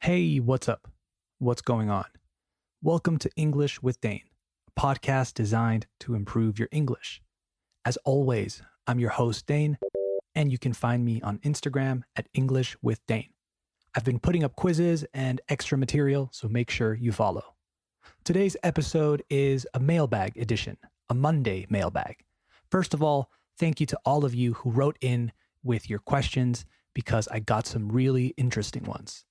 Hey, what's up? What's going on? Welcome to English with Dane, a podcast designed to improve your English. As always, I'm your host, Dane, and you can find me on Instagram at English with Dane. I've been putting up quizzes and extra material, so make sure you follow. Today's episode is a mailbag edition, a Monday mailbag. First of all, thank you to all of you who wrote in with your questions because I got some really interesting ones.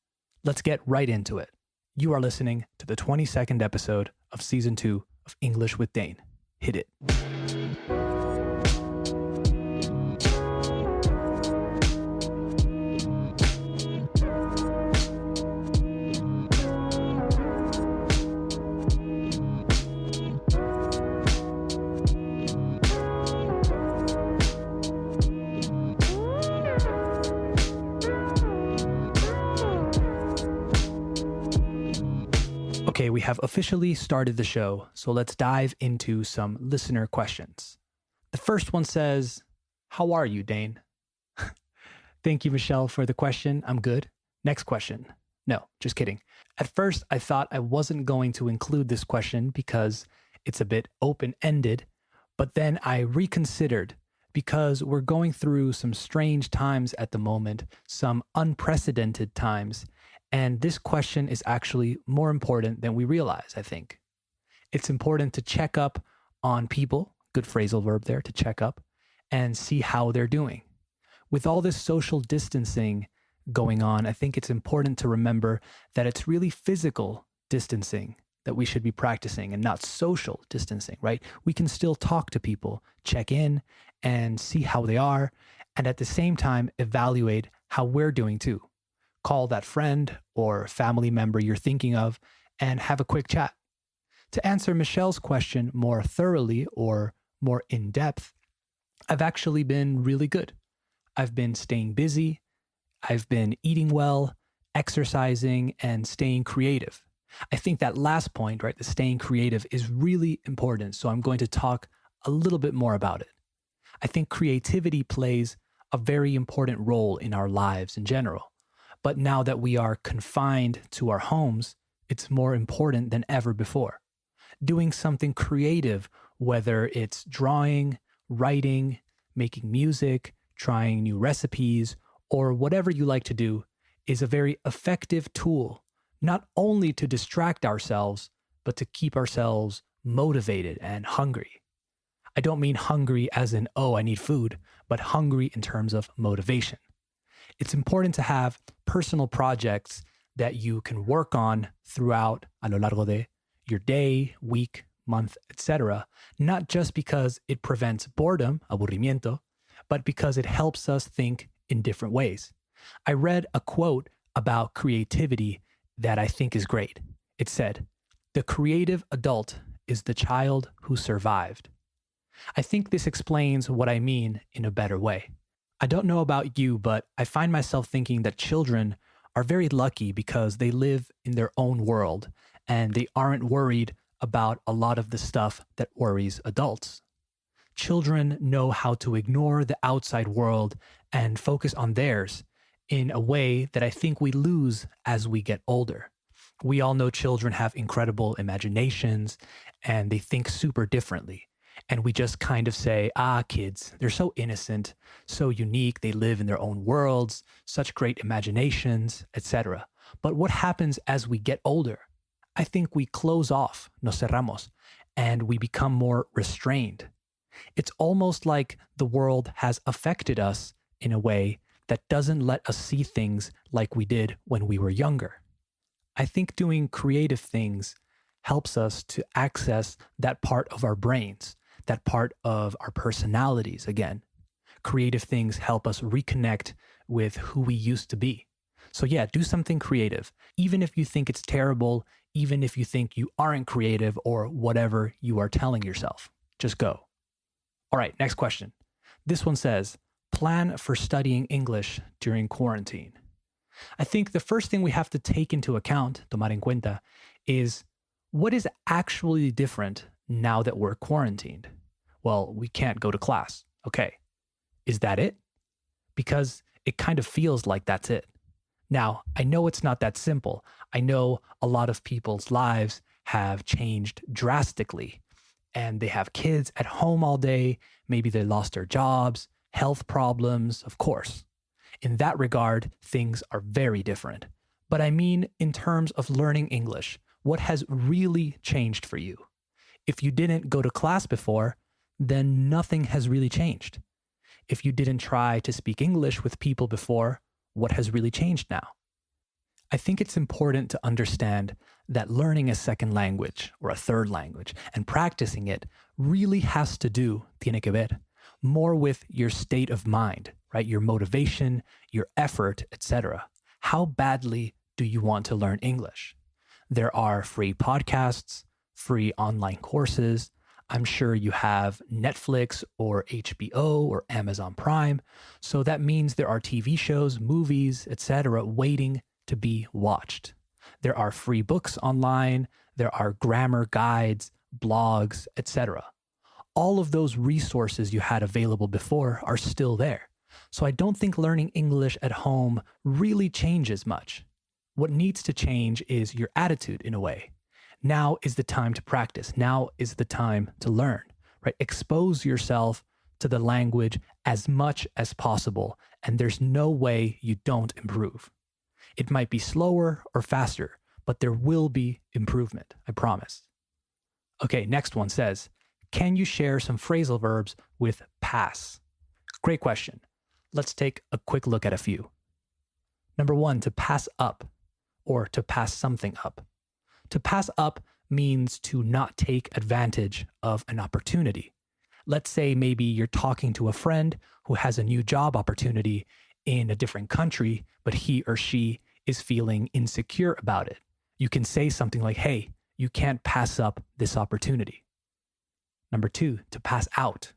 Let's get right into it. You are listening to the 22nd episode of Season 2 of English with Dane. Hit it. Okay, we have officially started the show, so let's dive into some listener questions. The first one says, "How are you, Dane?" Thank you, Michelle, for the question. I'm good. Next question. No, just kidding. At first, I thought I wasn't going to include this question because it's a bit open-ended, but then I reconsidered because we're going through some strange times at the moment, some unprecedented times, and this question is actually more important than we realize, I think. It's important to check up on people, good phrasal verb there, to check up, and see how they're doing. With all this social distancing going on, I think it's important to remember that it's really physical distancing that we should be practicing and not social distancing, right? We can still talk to people, check in, and see how they are, and at the same time, evaluate how we're doing too. Call that friend or family member you're thinking of and have a quick chat. To answer Michelle's question more thoroughly or more in depth, I've actually been really good. I've been staying busy, I've been eating well, exercising, and staying creative. I think that last point, right, the staying creative is really important, so I'm going to talk a little bit more about it. I think creativity plays a very important role in our lives in general. But now that we are confined to our homes, it's more important than ever before. Doing something creative, whether it's drawing, writing, making music, trying new recipes, or whatever you like to do, is a very effective tool, not only to distract ourselves, but to keep ourselves motivated and hungry. I don't mean hungry as in, oh, I need food, but hungry in terms of motivation. It's important to have personal projects that you can work on throughout a lo largo de your day, week, month, etc., not just because it prevents boredom, aburrimiento, but because it helps us think in different ways. I read a quote about creativity that I think is great. It said, "The creative adult is the child who survived." I think this explains what I mean in a better way. I don't know about you, but I find myself thinking that children are very lucky because they live in their own world and they aren't worried about a lot of the stuff that worries adults. Children know how to ignore the outside world and focus on theirs in a way that I think we lose as we get older. We all know children have incredible imaginations and they think super differently. And we just kind of say, kids, they're so innocent, so unique, they live in their own worlds, such great imaginations, etc. But what happens as we get older? I think we close off, nos cerramos, and we become more restrained. It's almost like the world has affected us in a way that doesn't let us see things like we did when we were younger. I think doing creative things helps us to access that part of our brains, that part of our personalities again. Creative things help us reconnect with who we used to be. So yeah, do something creative. Even if you think it's terrible, even if you think you aren't creative or whatever you are telling yourself, just go. All right, next question. This one says, plan for studying English during quarantine. I think the first thing we have to take into account, tomar en cuenta, is what is actually different now that we're quarantined? Well, we can't go to class. Okay. Is that it? Because it kind of feels like that's it. Now, I know it's not that simple. I know a lot of people's lives have changed drastically and they have kids at home all day. Maybe they lost their jobs, health problems, of course. In that regard, things are very different. But I mean, in terms of learning English, what has really changed for you? If you didn't go to class before, then nothing has really changed. If you didn't try to speak English with people before, what has really changed now? I think it's important to understand that learning a second language or a third language and practicing it really has to do, tiene que ver, more with your state of mind, right? Your motivation, your effort, etc. How badly do you want to learn English? There are free podcasts, free online courses. I'm sure you have Netflix or HBO or Amazon Prime. So that means there are TV shows, movies, etc. waiting to be watched. There are free books online. There are grammar guides, blogs, etc. All of those resources you had available before are still there. So I don't think learning English at home really changes much. What needs to change is your attitude in a way. Now is the time to practice. Now is the time to learn, right? Expose yourself to the language as much as possible, and there's no way you don't improve. It might be slower or faster, but there will be improvement, I promise. Okay, next one says, can you share some phrasal verbs with pass? Great question. Let's take a quick look at a few. Number one, to pass up or to pass something up. To pass up means to not take advantage of an opportunity. Let's say maybe you're talking to a friend who has a new job opportunity in a different country, but he or she is feeling insecure about it. You can say something like, hey, you can't pass up this opportunity. Number two, to pass out.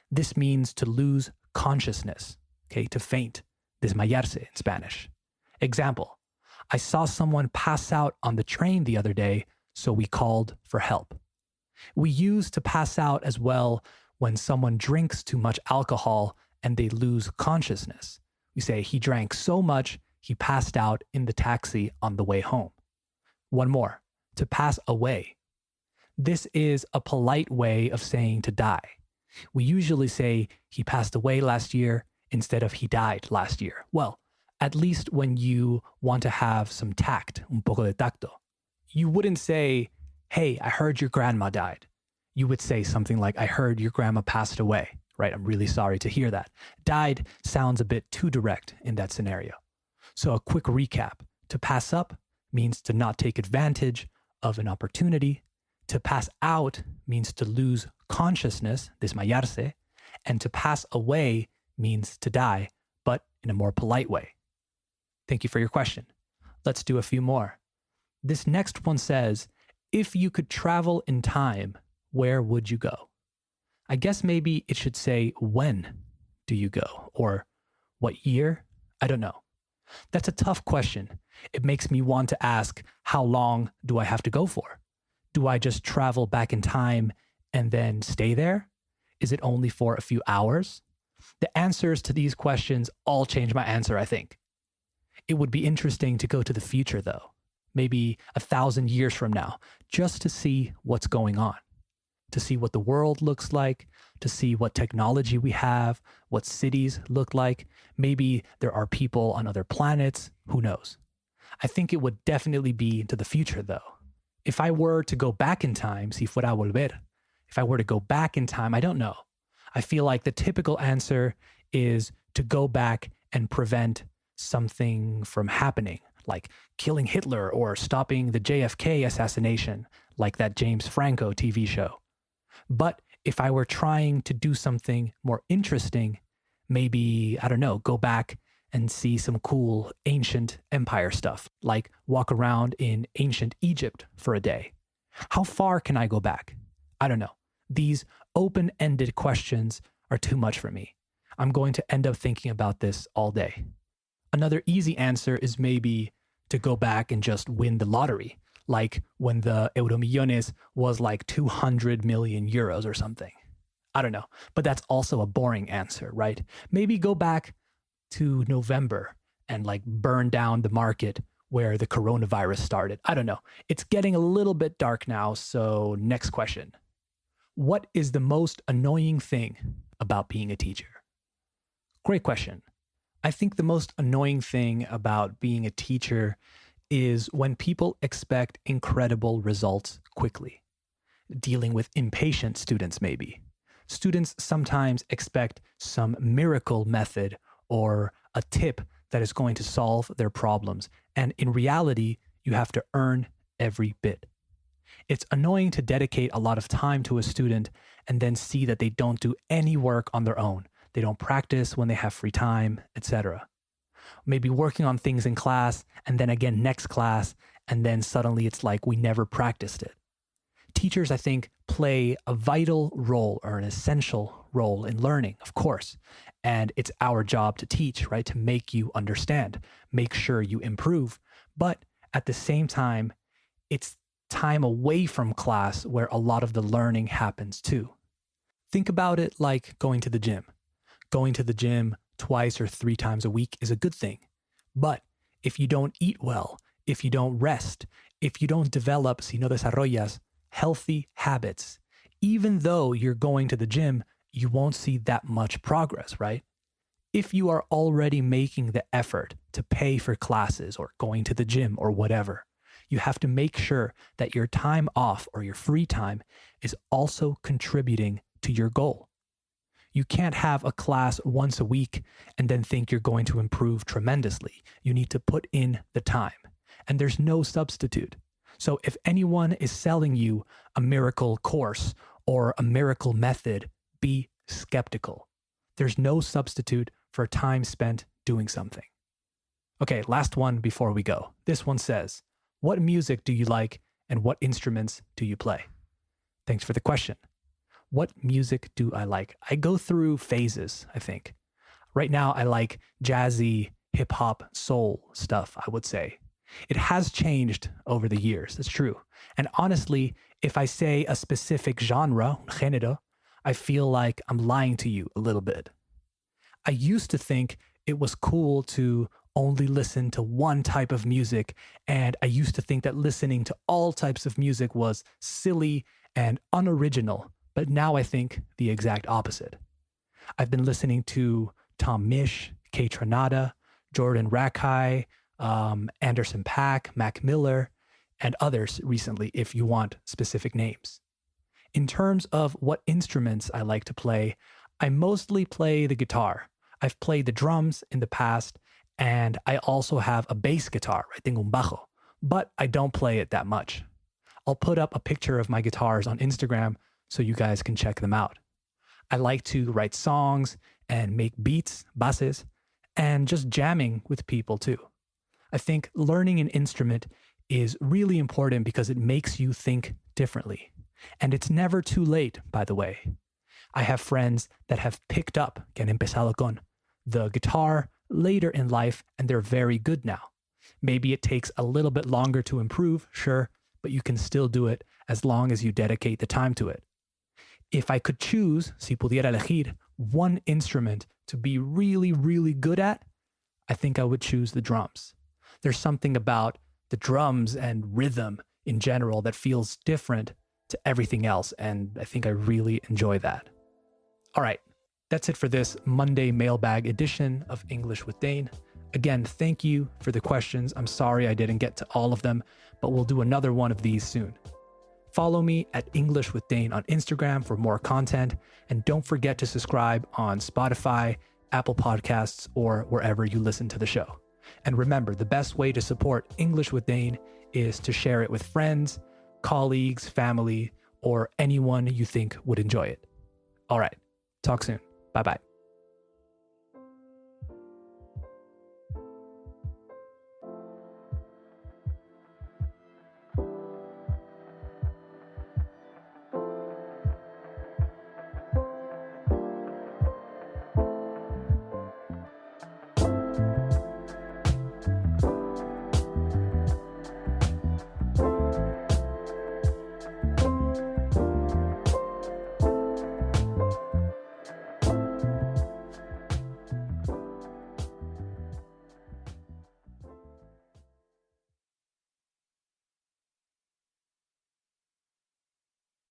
This means to lose consciousness, okay, to faint, desmayarse in Spanish. Example, I saw someone pass out on the train the other day, so we called for help. We use to pass out as well when someone drinks too much alcohol and they lose consciousness. We say he drank so much, he passed out in the taxi on the way home. One more, to pass away. This is a polite way of saying to die. We usually say he passed away last year instead of he died last year. Well, at least when you want to have some tact, un poco de tacto. You wouldn't say, hey, I heard your grandma died. You would say something like, I heard your grandma passed away, right? I'm really sorry to hear that. Died sounds a bit too direct in that scenario. So a quick recap. To pass up means to not take advantage of an opportunity. To pass out means to lose consciousness, desmayarse. And to pass away means to die, but in a more polite way. Thank you for your question. Let's do a few more. This next one says, if you could travel in time, where would you go? I guess maybe it should say, when do you go? Or what year? I don't know. That's a tough question. It makes me want to ask, how long do I have to go for? Do I just travel back in time and then stay there? Is it only for a few hours? The answers to these questions all change my answer, I think. It would be interesting to go to the future, though, maybe 1,000 years from now, just to see what's going on, to see what the world looks like, to see what technology we have, what cities look like. Maybe there are people on other planets. Who knows? I think it would definitely be into the future, though. If I were to go back in time, si fuera a volver, if I were to go back in time, I don't know. I feel like the typical answer is to go back and prevent something from happening, like killing Hitler or stopping the JFK assassination, like that James Franco TV show. But if I were trying to do something more interesting, maybe, I don't know, go back and see some cool ancient empire stuff, like walk around in ancient Egypt for a day. How far can I go back? I don't know. These open-ended questions are too much for me. I'm going to end up thinking about this all day. Another easy answer is maybe to go back and just win the lottery, like when the Euromillones was like 200 million euros or something. I don't know, but that's also a boring answer, right? Maybe go back to November and like burn down the market where the coronavirus started. I don't know. It's getting a little bit dark now. So next question. What is the most annoying thing about being a teacher? Great question. I think the most annoying thing about being a teacher is when people expect incredible results quickly. Dealing with impatient students, maybe. Students sometimes expect some miracle method or a tip that is going to solve their problems. And in reality, you have to earn every bit. It's annoying to dedicate a lot of time to a student and then see that they don't do any work on their own. They don't practice when they have free time, etc. Maybe working on things in class and then again next class, and then suddenly it's like we never practiced it. Teachers, I think, play a vital role or an essential role in learning, of course. And it's our job to teach, right? To make you understand, make sure you improve. But at the same time, it's time away from class where a lot of the learning happens too. Think about it like going to the gym. Going to the gym twice or 3 times a week is a good thing. But if you don't eat well, if you don't rest, if you don't develop, si no desarrollas, healthy habits, even though you're going to the gym, you won't see that much progress, right? If you are already making the effort to pay for classes or going to the gym or whatever, you have to make sure that your time off or your free time is also contributing to your goal. You can't have a class once a week and then think you're going to improve tremendously. You need to put in the time, and there's no substitute. So if anyone is selling you a miracle course or a miracle method, be skeptical. There's no substitute for time spent doing something. Okay, last one before we go. This one says, what music do you like and what instruments do you play? Thanks for the question. What music do I like? I go through phases, I think. Right now, I like jazzy, hip hop, soul stuff, I would say. It has changed over the years, it's true. And honestly, if I say a specific genre, género, I feel like I'm lying to you a little bit. I used to think it was cool to only listen to one type of music, and I used to think that listening to all types of music was silly and unoriginal, but now I think the exact opposite. I've been listening to Tom Misch, Kay Tranada, Jordan Rakei, Anderson .Paak, Mac Miller, and others recently, if you want specific names. In terms of what instruments I like to play, I mostly play the guitar. I've played the drums in the past, and I also have a bass guitar, right? Tengo un bajo, but I don't play it that much. I'll put up a picture of my guitars on Instagram so you guys can check them out. I like to write songs and make beats, bases, and just jamming with people too. I think learning an instrument is really important because it makes you think differently. And it's never too late, by the way. I have friends that have picked up, que han empezado con, the guitar later in life, and they're very good now. Maybe it takes a little bit longer to improve, sure, but you can still do it as long as you dedicate the time to it. If I could choose, si pudiera elegir, one instrument to be really, really good at, I think I would choose the drums. There's something about the drums and rhythm in general that feels different to everything else, and I think I really enjoy that. All right, that's it for this Monday Mailbag edition of English with Dane. Again, thank you for the questions. I'm sorry I didn't get to all of them, but we'll do another one of these soon. Follow me at English with Dane on Instagram for more content, and don't forget to subscribe on Spotify, Apple Podcasts, or wherever you listen to the show. And remember, the best way to support English with Dane is to share it with friends, colleagues, family, or anyone you think would enjoy it. All right, talk soon. Bye-bye.